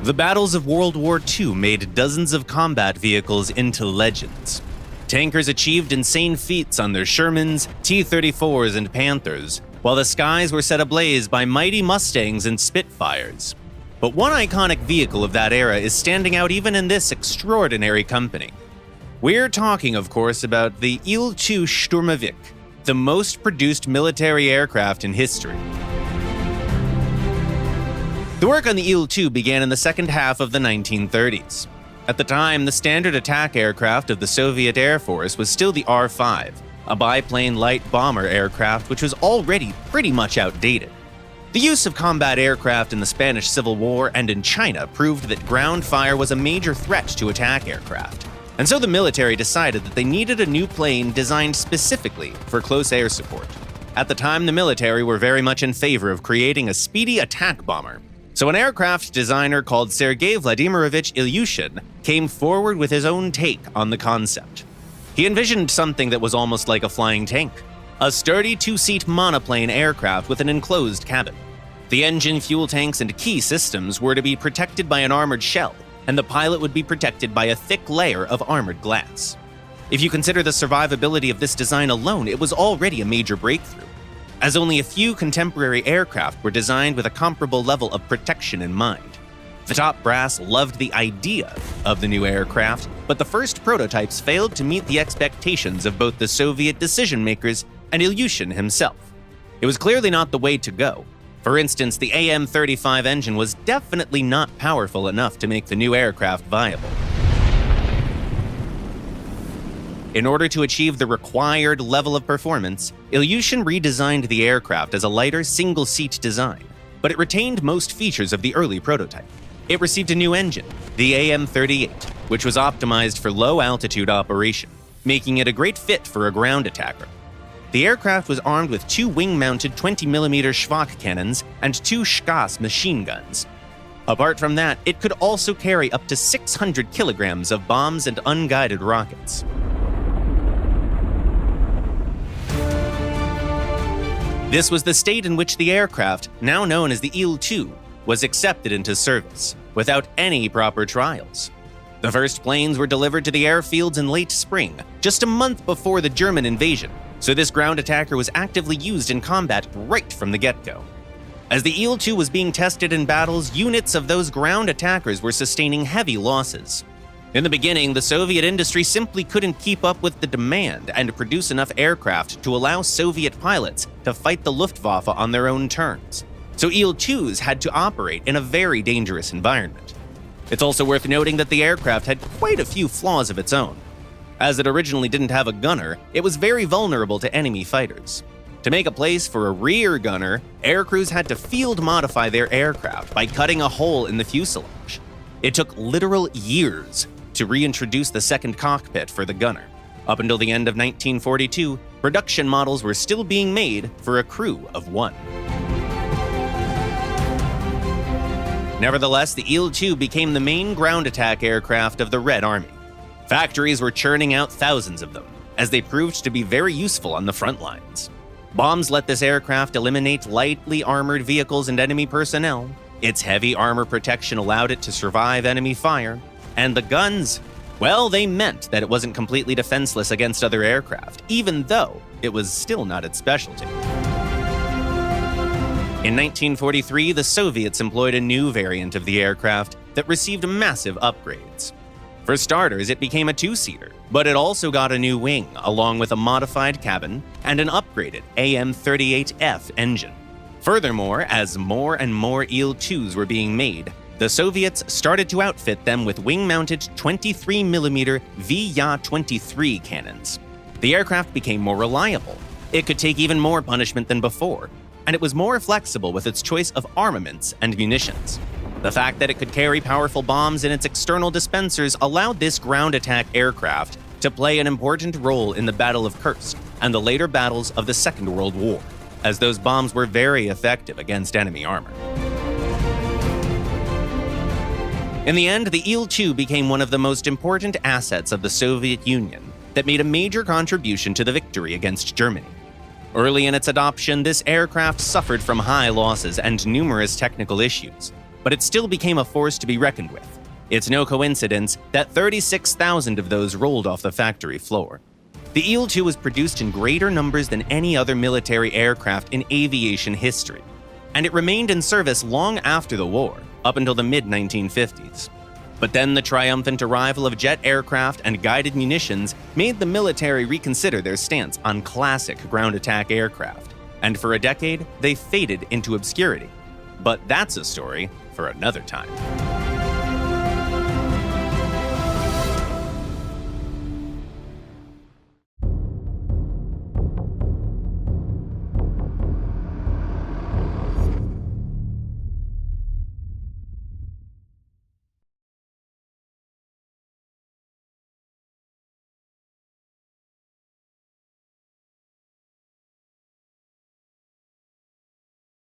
The battles of World War II made dozens of combat vehicles into legends. Tankers achieved insane feats on their Shermans, T-34s, and Panthers, while the skies were set ablaze by mighty Mustangs and Spitfires. But one iconic vehicle of that era is standing out even in this extraordinary company. We're talking, of course, about the IL-2 Sturmovik, the most produced military aircraft in history. The work on the IL-2 began in the second half of the 1930s. At the time, the standard attack aircraft of the Soviet Air Force was still the R-5, a biplane light bomber aircraft which was already pretty much outdated. The use of combat aircraft in the Spanish Civil War and in China proved that ground fire was a major threat to attack aircraft, and so the military decided that they needed a new plane designed specifically for close air support. At the time, the military were very much in favor of creating a speedy attack bomber. So an aircraft designer called Sergei Vladimirovich Ilyushin came forward with his own take on the concept. He envisioned something that was almost like a flying tank, a sturdy two-seat monoplane aircraft with an enclosed cabin. The engine, fuel tanks, and key systems were to be protected by an armored shell, and the pilot would be protected by a thick layer of armored glass. If you consider the survivability of this design alone, it was already a major breakthrough, as only a few contemporary aircraft were designed with a comparable level of protection in mind. The top brass loved the idea of the new aircraft, but the first prototypes failed to meet the expectations of both the Soviet decision-makers and Ilyushin himself. It was clearly not the way to go. For instance, the AM-35 engine was definitely not powerful enough to make the new aircraft viable. In order to achieve the required level of performance, Ilyushin redesigned the aircraft as a lighter single-seat design, but it retained most features of the early prototype. It received a new engine, the AM-38, which was optimized for low-altitude operation, making it a great fit for a ground attacker. The aircraft was armed with two wing-mounted 20mm Schwach cannons and two Skas machine guns. Apart from that, it could also carry up to 600 kilograms of bombs and unguided rockets. This was the state in which the aircraft, now known as the IL-2, was accepted into service, without any proper trials. The first planes were delivered to the airfields in late spring, just a month before the German invasion, so this ground attacker was actively used in combat right from the get-go. As the IL-2 was being tested in battles, units of those ground attackers were sustaining heavy losses. In the beginning, the Soviet industry simply couldn't keep up with the demand and produce enough aircraft to allow Soviet pilots to fight the Luftwaffe on their own terms. So IL-2s had to operate in a very dangerous environment. It's also worth noting that the aircraft had quite a few flaws of its own. As it originally didn't have a gunner, it was very vulnerable to enemy fighters. To make a place for a rear gunner, aircrews had to field modify their aircraft by cutting a hole in the fuselage. It took literal years to reintroduce the second cockpit for the gunner. Up until the end of 1942, production models were still being made for a crew of one. Nevertheless, the Il-2 became the main ground attack aircraft of the Red Army. Factories were churning out thousands of them, as they proved to be very useful on the front lines. Bombs let this aircraft eliminate lightly armored vehicles and enemy personnel. Its heavy armor protection allowed it to survive enemy fire. And the guns, well, they meant that it wasn't completely defenseless against other aircraft, even though it was still not its specialty. In 1943, the Soviets employed a new variant of the aircraft that received massive upgrades. For starters, it became a two-seater, but it also got a new wing, along with a modified cabin and an upgraded AM-38F engine. Furthermore, as more and more Il-2s were being made, the Soviets started to outfit them with wing-mounted 23mm VYA-23 cannons. The aircraft became more reliable. It could take even more punishment than before, and it was more flexible with its choice of armaments and munitions. The fact that it could carry powerful bombs in its external dispensers allowed this ground attack aircraft to play an important role in the Battle of Kursk and the later battles of the Second World War, as those bombs were very effective against enemy armor. In the end, the Il-2 became one of the most important assets of the Soviet Union that made a major contribution to the victory against Germany. Early in its adoption, this aircraft suffered from high losses and numerous technical issues. but it still became a force to be reckoned with. It's no coincidence that 36,000 of those rolled off the factory floor. The IL-2 was produced in greater numbers than any other military aircraft in aviation history, and it remained in service long after the war, up until the mid-1950s. But then the triumphant arrival of jet aircraft and guided munitions made the military reconsider their stance on classic ground attack aircraft, and for a decade, they faded into obscurity. But that's a story for another time.